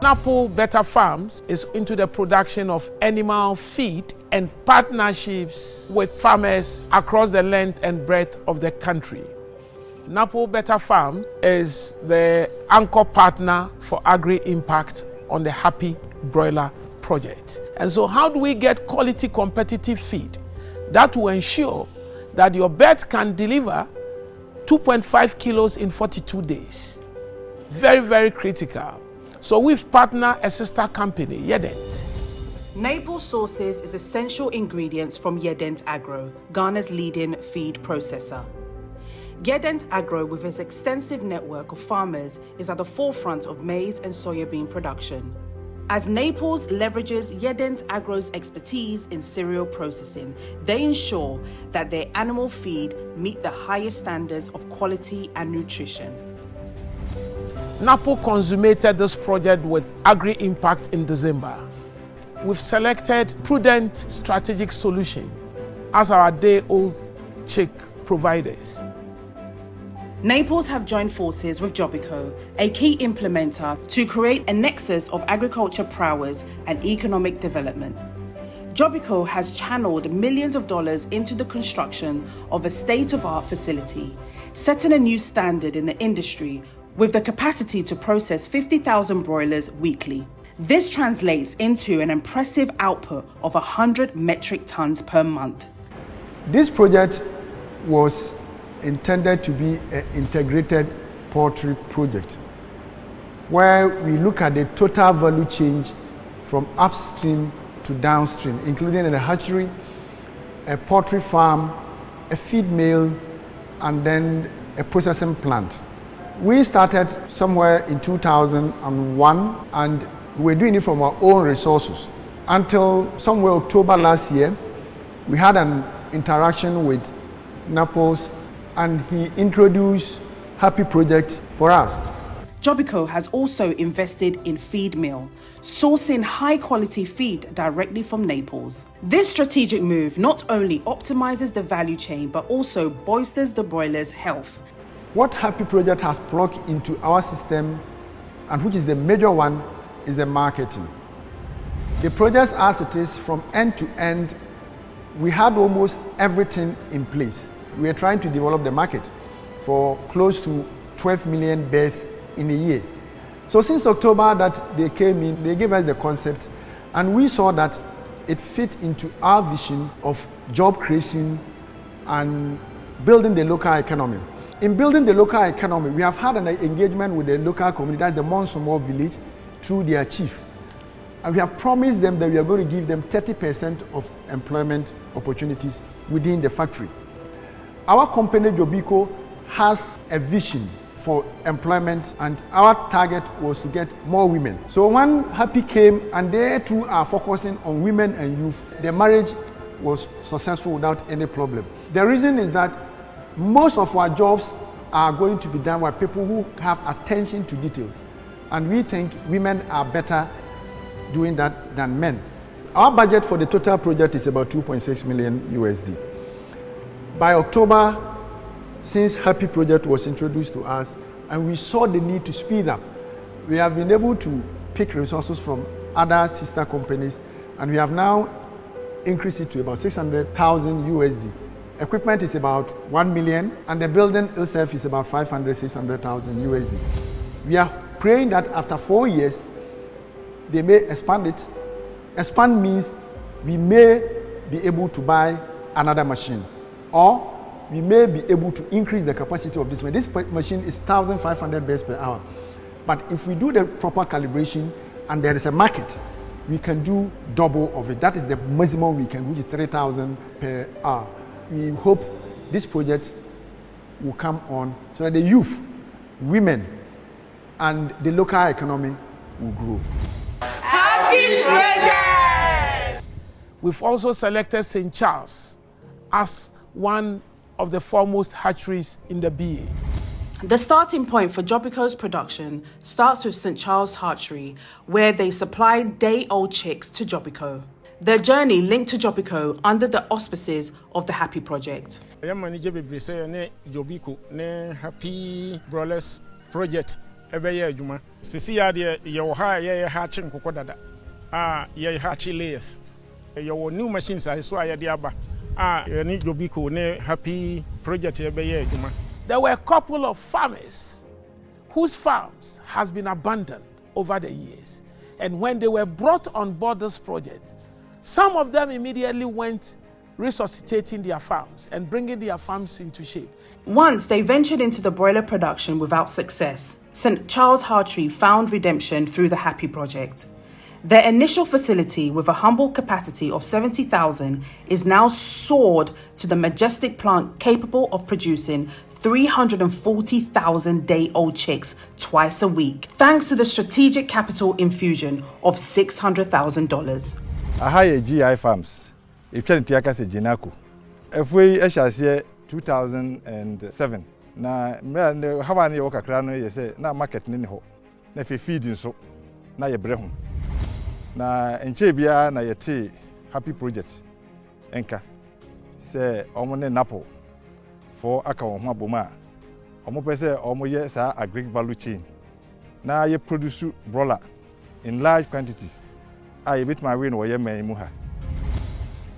Apple Better Farms is into the production of animal feed and partnerships with farmers across the length and breadth of the country. Apple Better Farm is the anchor partner for Agri-Impact on the Happy Broiler project. And so how do we get quality competitive feed that will ensure that your bird can deliver 2.5 kilos in 42 days? Very, very critical. So we've partnered a sister company, Yedent. Naples sources its essential ingredients from Yedent Agro, Ghana's leading feed processor. Yedent Agro, with its extensive network of farmers, is at the forefront of maize and soybean production. As Naples leverages Yedent Agro's expertise in cereal processing, they ensure that their animal feed meet the highest standards of quality and nutrition. NAPO consummated this project with Agri-Impact in December. We've selected Prudent Strategic Solution as our day-old chick providers. Naples have joined forces with Jobyco, a key implementer, to create a nexus of agriculture prowess and economic development. Jobyco has channeled millions of dollars into the construction of a state-of-the-art facility, setting a new standard in the industry with the capacity to process 50,000 broilers weekly. This translates into an impressive output of 100 metric tons per month. This project was intended to be an integrated poultry project where we look at the total value change from upstream to downstream, including a hatchery, a poultry farm, a feed mill, and then a processing plant. We started somewhere in 2001 and we were doing it from our own resources. Until somewhere October last year, we had an interaction with Naples and he introduced Happy Project for us. Jobyco has also invested in feed mill, sourcing high-quality feed directly from Naples. This strategic move not only optimizes the value chain, but also bolsters the broilers' health. What Happy Project has plugged into our system, and which is the major one, is the marketing. The project as it is from end to end, we had almost everything in place. We are trying to develop the market for close to 12 million birds in a year. So since October that they came in, they gave us the concept and we saw that it fit into our vision of job creation and building the local economy. In building the local economy, we have had an engagement with the local community, that's the Monsomo village, through their chief. And we have promised them that we are going to give them 30% of employment opportunities within the factory. Our company, Jobyco, has a vision for employment and our target was to get more women. So when Happy came and they too are focusing on women and youth, the marriage was successful without any problem. The reason is that most of our jobs are going to be done by people who have attention to details. And we think women are better doing that than men. Our budget for the total project is about 2.6 million USD. By October, since Happy Project was introduced to us and we saw the need to speed up, we have been able to pick resources from other sister companies and we have now increased it to about 600,000 USD. Equipment is about 1 million and the building itself is about 600,000 USD. We are praying that after 4 years, they may expand it. Expand means we may be able to buy another machine or we may be able to increase the capacity of this machine. This machine is 1,500 birds per hour. But if we do the proper calibration and there is a market, we can do double of it. That is the maximum we can, which is 3,000 per hour. We hope this project will come on so that the youth, women, and the local economy will grow. Happy Project! We've also selected St. Charles as one of the foremost hatcheries in the BA. The starting point for Jobyco's production starts with St. Charles Hatchery, where they supply day-old chicks to Jobyco. Their journey linked to Jobyco under the auspices of the Happy Project. I am manager Jobyco, Happy Broilers project. ɛbɛyɛ adwuma sisi ya de yɛwɔ ha yɛ hatch nkokɔ dada yɛ hatch layers yɛwɔ new machines so a yɛde aba ni Jobyco ne Happy project ɛbɛyɛ adwuma. There were a couple of farmers whose farms has been abandoned over the years, and when they were brought on board this project, some of them immediately went resuscitating their farms and bringing their farms into shape. Once they ventured into the broiler production without success, St. Charles Hartree found redemption through the Happy project. Their initial facility, with a humble capacity of 70,000, is now soared to the majestic plant capable of producing 340,000 day-old chicks twice a week, thanks to the strategic capital infusion of $600,000. Ahaya GI Farms, if you can say Jinako. If we shall 2007, na how many work you say na market ni ho, na feeding so, na ye brehu. Na enche bia na yete Happy project enka say omone napo for aka wo ho aboma omo pese omo ye sa agri value chain na ye produce broiler in large quantities ye bit my win wo ye man mu ha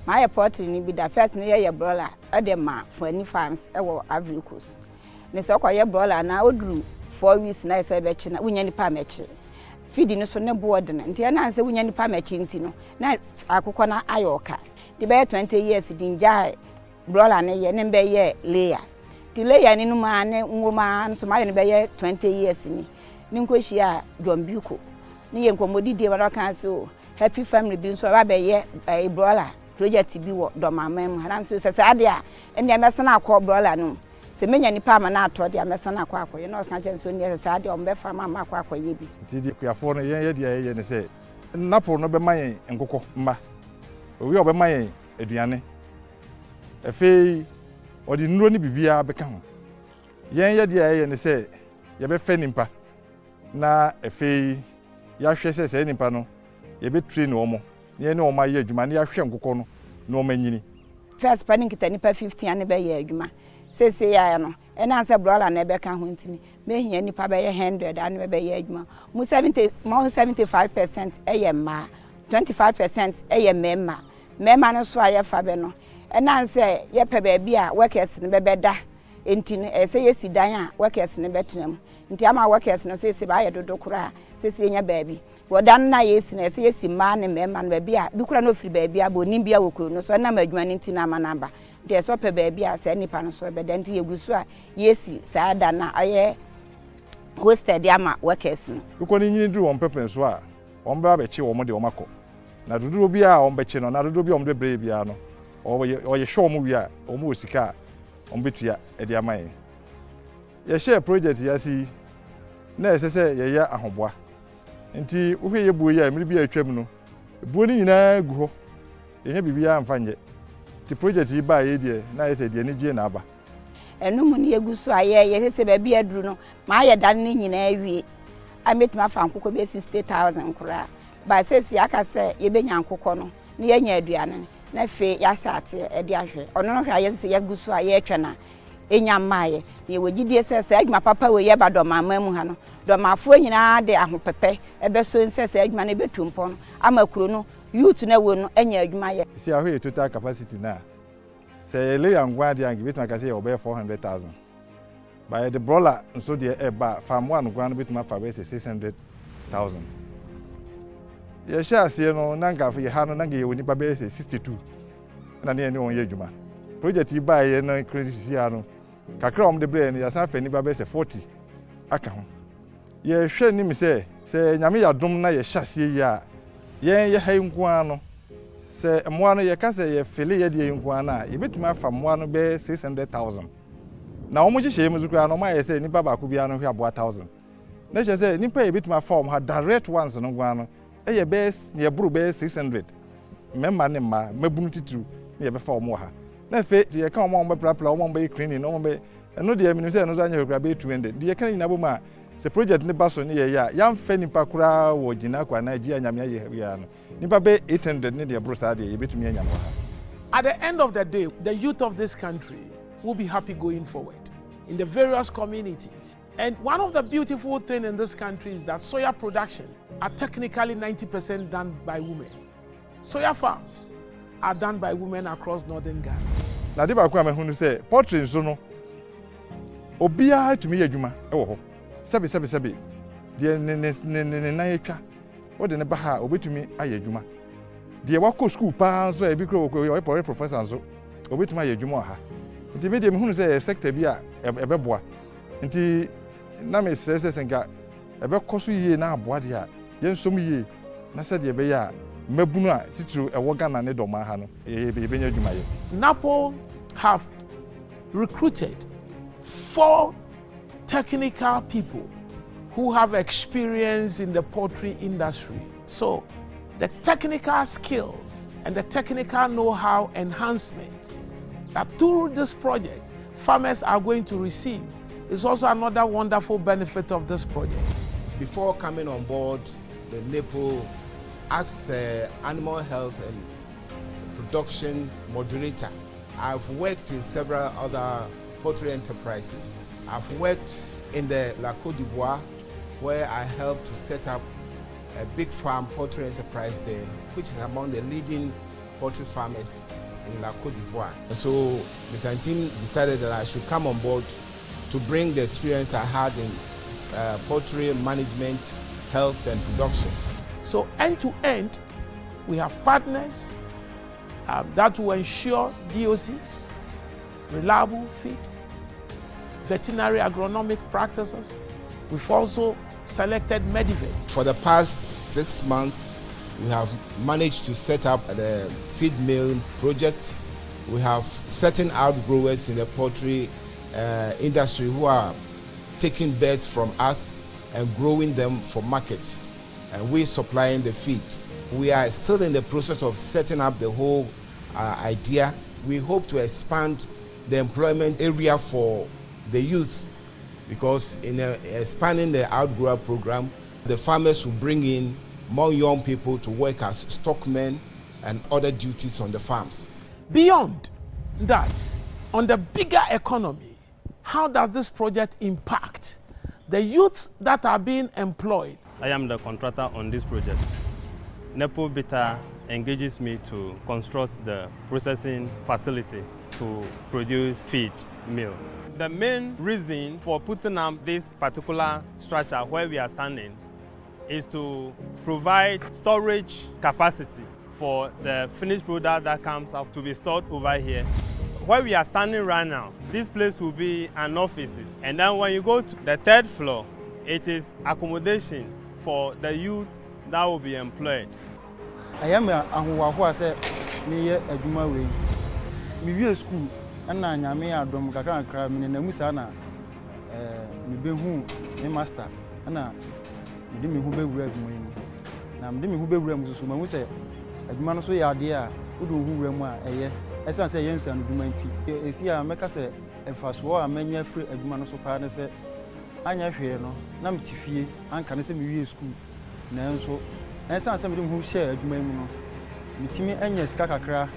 my poultry ni bi da first ni ye broiler e de ma for any farms e wo Agri-Impact ni so kwa ye broiler na oduru 4 weeks na se be chi na wunya ni pa mechi feed no so ne board na nti na anse wunya nipa mechi nti no na akukọ na ayoka di be 20 years din jai broiler ne ye ne be ye layer di layer ni no ma ne nwoma so ma ye ne be ye 20 years ni nkohia Jobyco ni ye nkomodi die ba kan so Happy family bi so ba be ye broiler project bi wo do mamam haram so se ade a ene mesana akọ broiler no se menya nipa ma na atọ dia mesana akọ akọ ye no kan chen so ni se ade o mbe fa ma akọ akọ ye bi ti kuafo no ye dia ye ne se napo no be mayen nkokọ mba owi o be mayen aduane efei odi nnuro ni bibia be ka ho ye dia ye ne se ye be fe nimpa na efei ya hwe se nimpa no ye be train wo mo ye ne o ma ye adwuma ne ya hwe nkokọ no na o manyini first planning kita nipa 15 ane be ye adwuma se ya no ena se broiler na be ka ho ntini me hia nipa be ye 100 ane be ye adwuma mu 75% eye ma 25% eye mema no so aye fa be no ena se ye pe ba bia workers ne be da ntini se ye sidan a workers ne betenam nti ama workers no se ba ye dodo kura se nya baabi wodan na ye si na se ye si ma ne mema no ba bia bi kura no firi ba bia bo nim bia wokuro no so na ma adwuma ne ntina ama namba de so pe ba bia se nipa no so be da nti ye gusu a ye si sa da na aye hosted ama workers no ko ni nyini duru on pepen so a on ba be chi wo mo de o mako na dudu obi a on be chi no na dudu obi on de bre bia no o ye show mo wi a o mo osika on betua e de amaye ye share project ya si na esese ye ya ahoboa nti wo hwe ye buo ya mmiri bia atwam no buo ni nyina gu ho ye nya bibia amfa nje ti project yi ba ye de na ye se de ni gie na aba enu mu ni egusu aye ye se ba bia duru no ma ye dan ni nyina awie ametima fa nkokọ be 60,000 kura ba sesi aka se ye benya nkokọ no ne ye nya aduane na fe ya sate e de ahwe ono no hwa ye se ye gusu aye etwa na enya maaye ye wogidie se adwuma papa we ye ba do mama mu ha no do mafo nyina de ahopepe ebe so se adwuma na betu mpo no ama kuro no youth na wo no enya adwuma ye si ahwe total capacity na se le yangwa de angi betu aka se ye obe 400,000 by the broiler nso de e ba farm one gwan betu ma fa be 600,000 ye sha se no nanga fa ye ha no nanga ye woni ba be 62 na ne on ye adwuma project yi ba ye no credit si ya no kakra om de bre ya san fa ni ba be 40 aka ho ye hwe ni mi se nyame ya dom na ye hyasie ya ye ha nkuan no se moa no ye ka se ye fele ye de nkuan na ye betuma fa moa no be 600,000 na omo hye mu zukura no ma ye se ni baba ko bia no hwe abo 1000 na hye se ni pa ye betuma fa ha direct ones no nkuan no e ye be ye buru be 600 memma ne ma mabunu titru ne ye be fa omo ha na fe ye ka omo be prapra omo be cleaning omo be eno de aminu se no za nya hokura be 200 de ye kan nyina bo ma se project ne baso ne ye ya yam fe nipa kura wo gina kwa na ji anyame ye ya no nipa be 800 ne de bro sa de ye betumi anyam ha. At the end of the day, the youth of this country will be happy going forward in the various communities And one of the beautiful things in this country is that soya production are technically 90% done by women. Soya farms are done by women across northern Ghana. Na de ba ko amehunu say poultry nso no obia tumi yadwuma e wo ho. Sebi de ne na yetwa. Wo de ne ba ha obetumi ayadwuma. De wako school pa so e bi kro wo professor nso obetumi ayadwuma ha. Nti me de mehunu say sector bi a ebeboa. Nti na me sese senka ebe koso yie na aboa de a yensom yie na se de ebe ya mabunu a titru ewo Ghana ne doma ha no ebe nya adwuma ye. NAPO have recruited 4 technical people who have experience in the poultry industry. So the technical skills and the technical know-how enhancement that through this project farmers are going to receive is also another wonderful benefit of this project. Before coming on board the NAPO as animal health and production moderator, I've worked in several other poultry enterprises. I've worked in the La Côte d'Ivoire, where I helped to set up a big farm poultry enterprise there, which is among the leading poultry farmers in La Côte d'Ivoire. And so Mr. Ntim decided that I should come on board to bring the experience I had in poultry management, health and production. So end to end, we have partners that will ensure DOCs, reliable feed, veterinary agronomic practices. We've also selected Medivets. For the past 6 months, we have managed to set up the feed mill project. We have certain outgrowers in the poultry industry who are taking birds from us and growing them for market, and we're supplying the feed. We are still in the process of setting up the whole idea. We hope to expand the employment area for the youth, because in expanding the outgrower program, the farmers will bring in more young people to work as stockmen and other duties on the farms. Beyond that, on the bigger economy, how does this project impact the youth that are being employed? I am the contractor on this project. NAPO Beta engages me to construct the processing facility to produce feed mill. The main reason for putting up this particular structure where we are standing is to provide storage capacity for the finished product that comes up to be stored over here. Where we are standing right now, this place will be an office, and then when you go to the 3rd floor, it is accommodation for the youths that will be employed. I am a who said, me a Juma way. Me school, and I am a drum Gakan crab in the Musana, me be who, me master, and I didn't mean who be red. Now, I'm doing who be red, who say, a man so ya dear, who do who remember a year. As I say, yes, and do 90. You see, I make us a fast war, many free a man so partner said, I am here, no, Nam Tiffy, and can I say me school. Now, so, as I somebody who shared Memo, Mitimi and yes, Kakakra,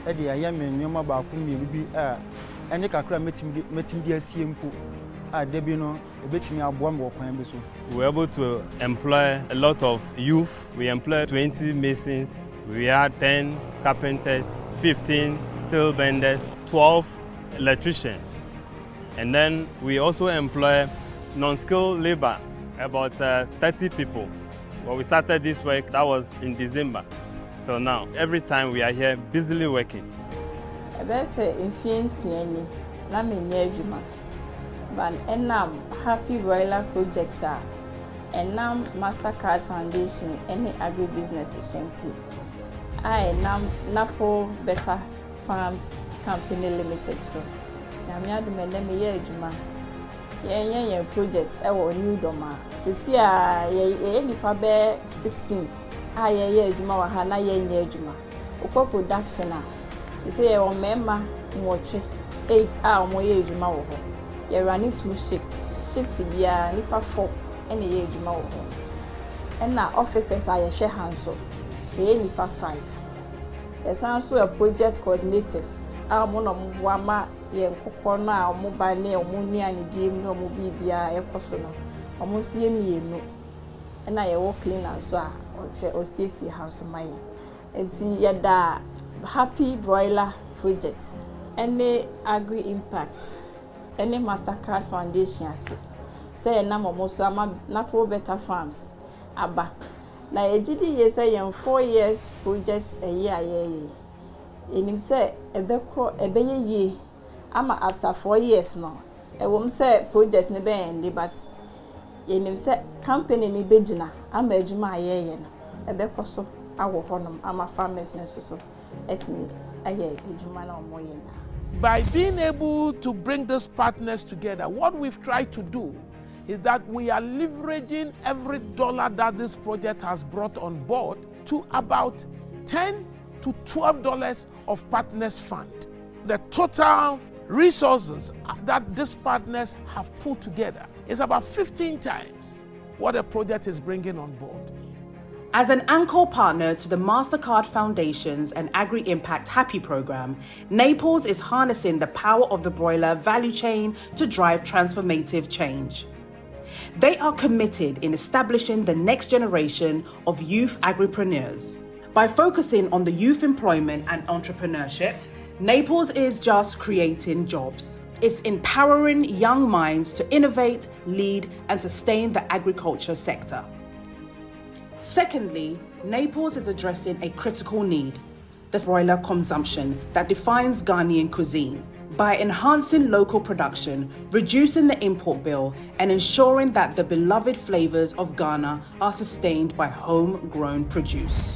Eddie, I am in Yama Bakumi will be and the Kakra met him dear Siempo. I debino, a bit me a bomb or Pambiso. We were able to employ a lot of youth. We employed 20 masons. We had 10 carpenters, 15 steel benders, 12 electricians. And then we also employ non-skilled labor, about 30 people. When we started this work, that was in December till now. Every time we are here busily working. I say influence any, na me nyejuma. But enam Happy Broiler project enam Mastercard Foundation any agribusiness is I am NAPO Better Farms Company Limited. So, I'm here to make projects. I will new doma. This year, nipa be 16. Juma wahana juma. Uko production you say your member watch 8 hours more juma woho. You're running 2 shifts. Shift biya nipa 4 any juma woho. And now officers are share hands up. Nipa 5. There's also a project coordinators no mama yen kokɔ no a ɔmo ba ne ɔmo nuane die mu ɔmo bibia ɛkɔ no ɔmo sie mienu na ye wo cleaner so a ɔhwɛ osiesi house maye enti yɛda Happy Broiler project any Agri-Impact any Mastercard foundation ase say na ɔmo so ama na pro better farms aba na ejidi ye say yen 4 years project a year ayeye enim say ebeye ye ama after 4 years no ewom say project ne be end but yenim say company ni begina ama adwuma ayeye no ebekɔ so awo honom ama farmers ne so etimi aye adwuma na omoye na. By being able to bring these partners together, what we've tried to do is that we are leveraging every dollar that this project has brought on board to about $10 to $12 of partners fund. The total resources that these partners have put together is about 15 times what the project is bringing on board. As an anchor partner to the Mastercard Foundation's and Agri-Impact Happy program, Naples is harnessing the power of the broiler value chain to drive transformative change. They are committed in establishing the next generation of youth agripreneurs. By focusing on the youth employment and entrepreneurship, Naples is just creating jobs. It's empowering young minds to innovate, lead, and sustain the agriculture sector. Secondly, Naples is addressing a critical need, the broiler consumption that defines Ghanaian cuisine, by enhancing local production, reducing the import bill, and ensuring that the beloved flavors of Ghana are sustained by homegrown produce.